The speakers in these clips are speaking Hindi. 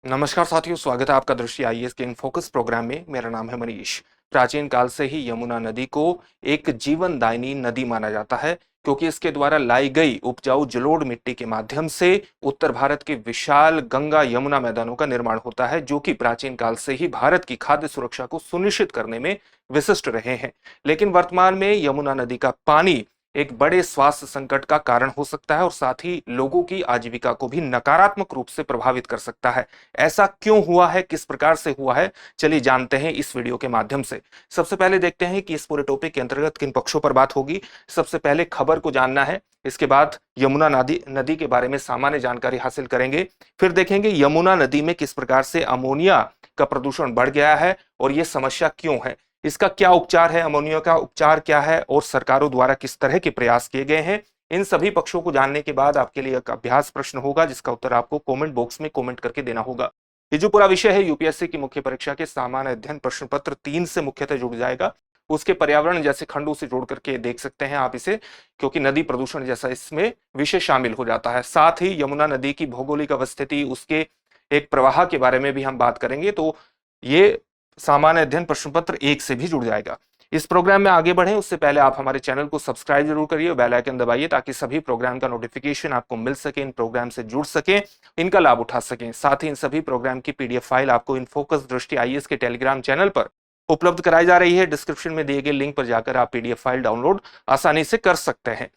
नमस्कार साथियों, स्वागत है आपका दृष्टि आईएएस के इन फोकस प्रोग्राम में। मेरा नाम है मनीष। प्राचीन काल से ही यमुना नदी को एक जीवनदायिनी नदी माना जाता है, क्योंकि इसके द्वारा लाई गई उपजाऊ जलोढ़ मिट्टी के माध्यम से उत्तर भारत के विशाल गंगा यमुना मैदानों का निर्माण होता है, जो कि प्राचीन काल से ही भारत की खाद्य सुरक्षा को सुनिश्चित करने में विशिष्ट रहे हैं। लेकिन वर्तमान में यमुना नदी का पानी एक बड़े स्वास्थ्य संकट का कारण हो सकता है और साथ ही लोगों की आजीविका को भी नकारात्मक रूप से प्रभावित कर सकता है। ऐसा क्यों हुआ है, किस प्रकार से हुआ है, चलिए जानते हैं इस वीडियो के माध्यम से। सबसे पहले देखते हैं कि इस पूरे टॉपिक के अंतर्गत किन पक्षों पर बात होगी। सबसे पहले खबर को जानना है, इसके बाद यमुना नदी के बारे में सामान्य जानकारी हासिल करेंगे। फिर देखेंगे यमुना नदी में किस प्रकार से अमोनिया का प्रदूषण बढ़ गया है और यह समस्या क्यों है, इसका क्या उपचार है, अमोनिया का उपचार क्या है और सरकारों द्वारा किस तरह के प्रयास किए गए हैं। इन सभी पक्षों को जानने के बाद आपके लिए एक अभ्यास प्रश्न होगा, जिसका उत्तर आपको कमेंट बॉक्स में कमेंट करके देना होगा। ये जो पूरा विषय है यूपीएससी की मुख्य परीक्षा के सामान्य अध्ययन प्रश्न पत्र 3 से मुख्यतः जुड़ जाएगा। उसके पर्यावरण जैसे खंडों से जोड़ करके देख सकते हैं आप इसे, क्योंकि नदी प्रदूषण जैसा इसमें विषय शामिल हो जाता है। साथ ही यमुना नदी की भौगोलिक अवस्थिति, उसके एक प्रवाह के बारे में भी हम बात करेंगे, तो ये सामान्य अध्ययन प्रश्न पत्र 1 से भी जुड़ जाएगा। इस प्रोग्राम में आगे बढ़ें उससे पहले आप हमारे चैनल को सब्सक्राइब जरूर करिए, बेल आइकन दबाइए, ताकि सभी प्रोग्राम का नोटिफिकेशन आपको मिल सके, इन प्रोग्राम से जुड़ सके, इनका लाभ उठा सकें। साथ ही इन सभी प्रोग्राम की पीडीएफ फाइल आपको इन फोकस दृष्टि आईएएस के टेलीग्राम चैनल पर उपलब्ध कराई जा रही है। डिस्क्रिप्शन में दिए गए लिंक पर जाकर आप पीडीएफ फाइल डाउनलोड आसानी से कर सकते हैं।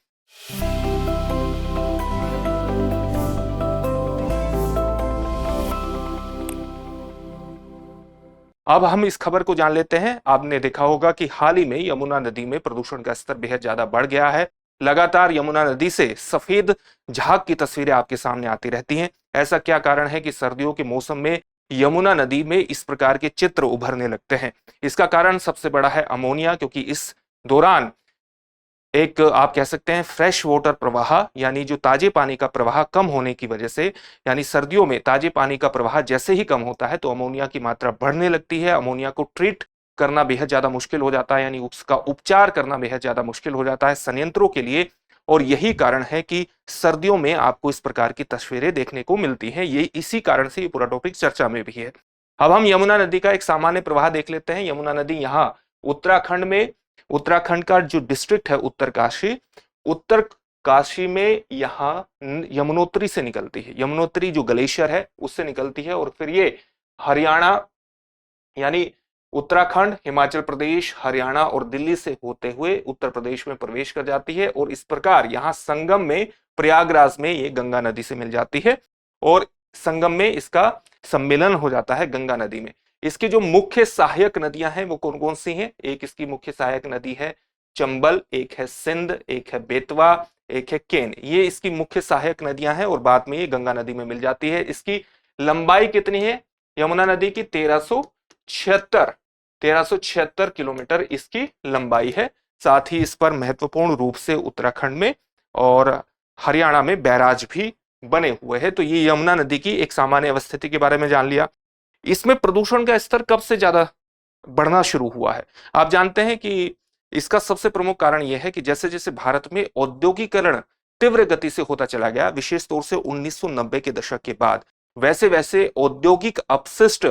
अब हम इस खबर को जान लेते हैं। आपने देखा होगा कि हाल ही में यमुना नदी में प्रदूषण का स्तर बेहद ज्यादा बढ़ गया है। लगातार यमुना नदी से सफेद झाग की तस्वीरें आपके सामने आती रहती हैं। ऐसा क्या कारण है कि सर्दियों के मौसम में यमुना नदी में इस प्रकार के चित्र उभरने लगते हैं? इसका कारण सबसे बड़ा है अमोनिया, क्योंकि इस दौरान एक आप कह सकते हैं फ्रेश वाटर प्रवाह, यानी जो ताजे पानी का प्रवाह कम होने की वजह से, यानी सर्दियों में ताजे पानी का प्रवाह जैसे ही कम होता है तो अमोनिया की मात्रा बढ़ने लगती है। अमोनिया को ट्रीट करना बेहद ज्यादा मुश्किल हो जाता है, यानी उसका उपचार करना बेहद ज्यादा मुश्किल हो जाता है संयंत्रों के लिए। और यही कारण है कि सर्दियों में आपको इस प्रकार की तस्वीरें देखने को मिलती हैं। ये इसी कारण से ये पूरा टॉपिक चर्चा में भी है। अब हम यमुना नदी का एक सामान्य प्रवाह देख लेते हैं। यमुना नदी यहाँ उत्तराखंड का जो डिस्ट्रिक्ट है उत्तर काशी में यहाँ यमुनोत्री से निकलती है। यमुनोत्री जो ग्लेशियर है उससे निकलती है और फिर ये हरियाणा, यानी उत्तराखंड, हिमाचल प्रदेश, हरियाणा और दिल्ली से होते हुए उत्तर प्रदेश में प्रवेश कर जाती है। और इस प्रकार यहाँ संगम में प्रयागराज में ये गंगा नदी से मिल जाती है और संगम में इसका सम्मेलन हो जाता है गंगा नदी में। इसकी जो मुख्य सहायक नदियां हैं वो कौन कौन सी हैं? एक इसकी मुख्य सहायक नदी है चंबल, एक है सिंध, एक है बेतवा, एक है केन। ये इसकी मुख्य सहायक नदियां हैं और बाद में ये गंगा नदी में मिल जाती है। इसकी लंबाई कितनी है यमुना नदी की? 1376 किलोमीटर इसकी लंबाई है। साथ ही इस पर महत्वपूर्ण रूप से उत्तराखंड में और हरियाणा में बैराज भी बने हुए हैं। तो ये यमुना नदी की एक सामान्य अवस्थिति के बारे में जान लिया। इसमें प्रदूषण का स्तर कब से ज्यादा बढ़ना शुरू हुआ है? आप जानते हैं कि इसका सबसे प्रमुख कारण यह है कि जैसे जैसे भारत में औद्योगिकरण तीव्र गति से होता चला गया, विशेष तौर से 1990 के दशक के बाद, वैसे वैसे औद्योगिक अपशिष्ट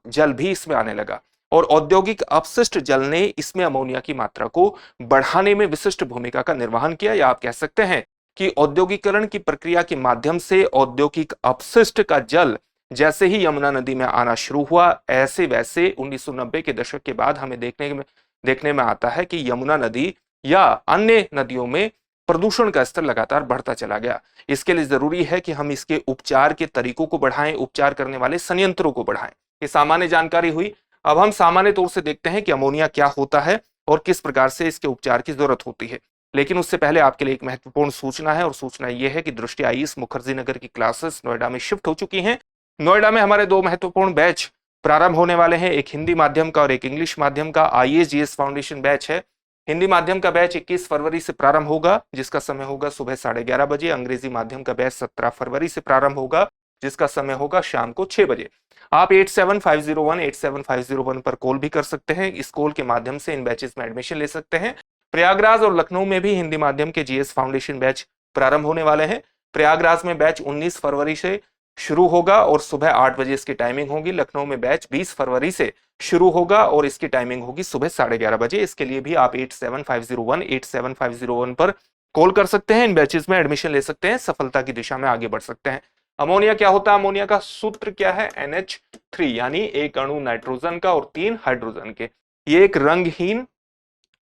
जल भी इसमें आने लगा और औद्योगिक अपशिष्ट जल ने इसमें अमोनिया की मात्रा को बढ़ाने में विशिष्ट भूमिका का निर्वहन किया। या आप कह सकते हैं कि औद्योगिकरण की प्रक्रिया के माध्यम से औद्योगिक अपशिष्ट का जल जैसे ही यमुना नदी में आना शुरू हुआ, ऐसे वैसे 1990 के दशक के बाद हमें देखने में आता है कि यमुना नदी या अन्य नदियों में प्रदूषण का स्तर लगातार बढ़ता चला गया। इसके लिए जरूरी है कि हम इसके उपचार के तरीकों को बढ़ाएं, उपचार करने वाले संयंत्रों को बढ़ाएं। ये सामान्य जानकारी हुई। अब हम सामान्य तौर से देखते हैं कि अमोनिया क्या होता है और किस प्रकार से इसके उपचार की जरूरत होती है। लेकिन उससे पहले आपके लिए एक महत्वपूर्ण सूचना है और सूचना यह है कि दृष्टि आईएएस मुखर्जी नगर की क्लासेस नोएडा में शिफ्ट हो चुकी हैं। नोएडा में हमारे 2 महत्वपूर्ण बैच प्रारंभ होने वाले हैं, एक हिंदी माध्यम का और एक इंग्लिश माध्यम का। आईएएस जीएस फाउंडेशन बैच है। हिंदी माध्यम का बैच 21 फरवरी से प्रारंभ होगा, जिसका समय होगा सुबह 11:30 बजे। अंग्रेजी माध्यम का बैच 17 फरवरी से प्रारंभ होगा, जिसका समय होगा शाम को 6 बजे। आप 8750187501 पर कॉल भी कर सकते हैं। इस कॉल के माध्यम से इन बैचेस में एडमिशन ले सकते हैं। प्रयागराज और लखनऊ में भी हिंदी माध्यम के जीएस फाउंडेशन बैच प्रारंभ होने वाले हैं। प्रयागराज में बैच 19 फरवरी से शुरू होगा और सुबह 8 बजे इसकी टाइमिंग होगी। लखनऊ में बैच 20 फरवरी से शुरू होगा और इसकी टाइमिंग होगी सुबह 11:30 बजे। इसके लिए भी आप 8750187501 पर कॉल कर सकते हैं। इन बैचेस में एडमिशन ले सकते हैं, सफलता की दिशा में आगे बढ़ सकते हैं। अमोनिया क्या होता है? अमोनिया का सूत्र क्या है? NH3, यानी एक अणु नाइट्रोजन का और 3 हाइड्रोजन के। ये एक रंगहीन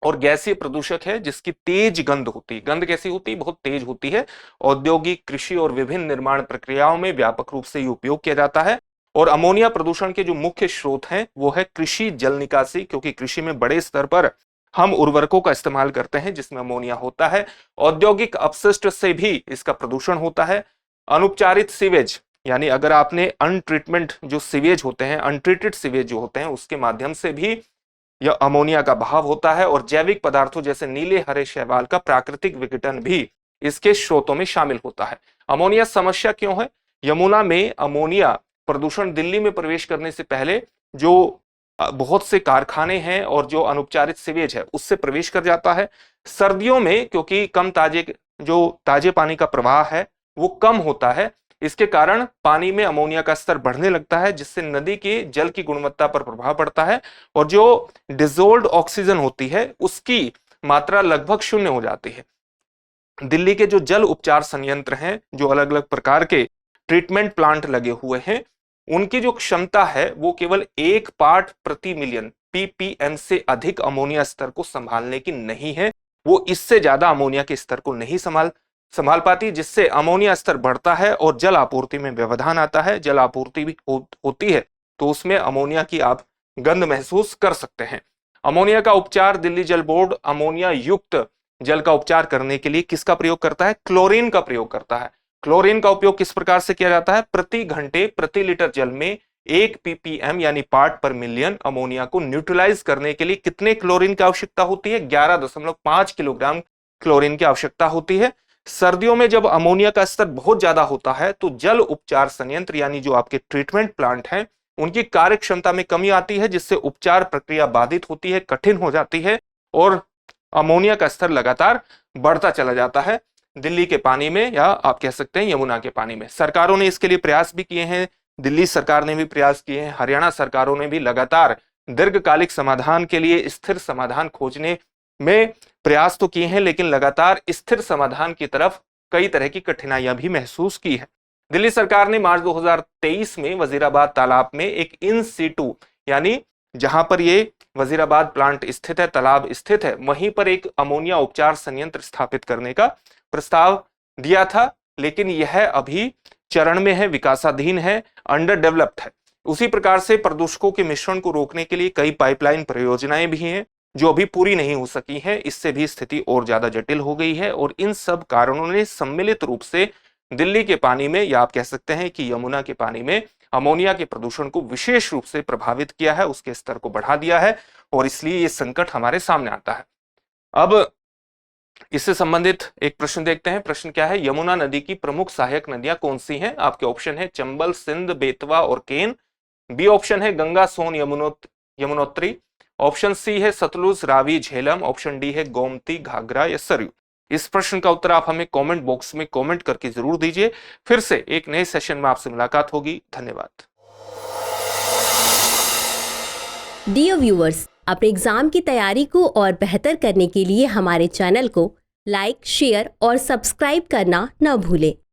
और गैसीय प्रदूषक है जिसकी तेज गंध होती है। गंध कैसी होती है? बहुत तेज होती है। औद्योगिक, कृषि और विभिन्न निर्माण प्रक्रियाओं में व्यापक रूप से उपयोग किया जाता है। और अमोनिया प्रदूषण के जो मुख्य स्रोत हैं वो है कृषि जल निकासी, क्योंकि कृषि में बड़े स्तर पर हम उर्वरकों का इस्तेमाल करते हैं जिसमें अमोनिया होता है। औद्योगिक अपशिष्ट से भी इसका प्रदूषण होता है। अनुपचारित सीवेज, यानी अगर आपने अनट्रीटमेंट जो सीवेज होते हैं, अनट्रीटेड सीवेज जो होते हैं, उसके माध्यम से भी यह अमोनिया का बहाव होता है। और जैविक पदार्थों जैसे नीले हरे शैवाल का प्राकृतिक विघटन भी इसके स्रोतों में शामिल होता है। अमोनिया समस्या क्यों है? यमुना में अमोनिया प्रदूषण दिल्ली में प्रवेश करने से पहले जो बहुत से कारखाने हैं और जो अनुपचारित सीवेज है उससे प्रवेश कर जाता है। सर्दियों में क्योंकि ताजे पानी का प्रवाह है वो कम होता है, इसके कारण पानी में अमोनिया का स्तर बढ़ने लगता है, जिससे नदी के जल की गुणवत्ता पर प्रभाव पड़ता है और जो डिसॉल्व्ड ऑक्सीजन होती है उसकी मात्रा लगभग शून्य हो जाती है। दिल्ली के जो जल उपचार संयंत्र हैं, जो अलग अलग प्रकार के ट्रीटमेंट प्लांट लगे हुए हैं, उनकी जो क्षमता है वो केवल 1 पार्ट प्रति मिलियन ppm से अधिक अमोनिया स्तर को संभालने की नहीं है। वो इससे ज्यादा अमोनिया के स्तर को नहीं संभाल पाती, जिससे अमोनिया स्तर बढ़ता है और जल आपूर्ति में व्यवधान आता है। जल आपूर्ति भी होती है तो उसमें अमोनिया की आप गंध महसूस कर सकते हैं। अमोनिया का उपचार, दिल्ली जल बोर्ड अमोनिया युक्त जल का उपचार करने के लिए किसका प्रयोग करता है? क्लोरीन का प्रयोग करता है। क्लोरीन का उपयोग किस प्रकार से किया जाता है? प्रति घंटे प्रति लीटर जल में 1 ppm यानी पार्ट पर मिलियन अमोनिया को न्यूट्रलाइज करने के लिए कितने क्लोरीन की आवश्यकता होती है? 11.5 किलोग्राम क्लोरीन की आवश्यकता होती है। सर्दियों में जब अमोनिया का स्तर बहुत ज्यादा होता है तो जल उपचार संयंत्र यानी जो आपके ट्रीटमेंट प्लांट हैं उनकी कार्य क्षमता में कमी आती है, जिससे उपचार प्रक्रिया बाधित होती है, कठिन हो जाती है और अमोनिया का स्तर लगातार बढ़ता चला जाता है दिल्ली के पानी में, या आप कह सकते हैं यमुना के पानी में। सरकारों ने इसके लिए प्रयास भी किए हैं। दिल्ली सरकार ने भी प्रयास किए हैं, हरियाणा सरकारों ने भी लगातार दीर्घकालिक समाधान के लिए स्थिर समाधान खोजने में प्रयास तो किए हैं, लेकिन लगातार स्थिर समाधान की तरफ कई तरह की कठिनाइयां भी महसूस की है। दिल्ली सरकार ने मार्च 2023 में वजीराबाद तालाब में एक इन सीटू, यानी जहां पर ये वजीराबाद प्लांट स्थित है, तालाब स्थित है, वहीं पर एक अमोनिया उपचार संयंत्र स्थापित करने का प्रस्ताव दिया था, लेकिन यह अभी चरण में है, विकासाधीन है, अंडर डेवलप्ड है। उसी प्रकार से प्रदूषकों के मिश्रण को रोकने के लिए कई पाइपलाइन परियोजनाएं भी हैं जो अभी पूरी नहीं हो सकी हैं। इससे भी स्थिति और ज्यादा जटिल हो गई है और इन सब कारणों ने सम्मिलित रूप से दिल्ली के पानी में, या आप कह सकते हैं कि यमुना के पानी में अमोनिया के प्रदूषण को विशेष रूप से प्रभावित किया है, उसके स्तर को बढ़ा दिया है और इसलिए ये संकट हमारे सामने आता है। अब इससे संबंधित एक प्रश्न देखते हैं। प्रश्न क्या है? यमुना नदी की प्रमुख सहायक नदियां कौन सी हैं? आपके ऑप्शन है चंबल, सिंध, बेतवा और केन। बी ऑप्शन है गंगा, सोन, यमुनोत्री। ऑप्शन सी है सतलुज, रावी, झेलम। ऑप्शन डी है गोमती, घाघरा या सरयू। इस प्रश्न का उत्तर आप हमें कमेंट बॉक्स में कमेंट करके जरूर दीजिए। फिर से एक नए सेशन में आपसे मुलाकात होगी। धन्यवाद। डियर व्यूअर्स, अपने एग्जाम की तैयारी को और बेहतर करने के लिए हमारे चैनल को लाइक, शेयर और सब्सक्राइब करना न भूलें।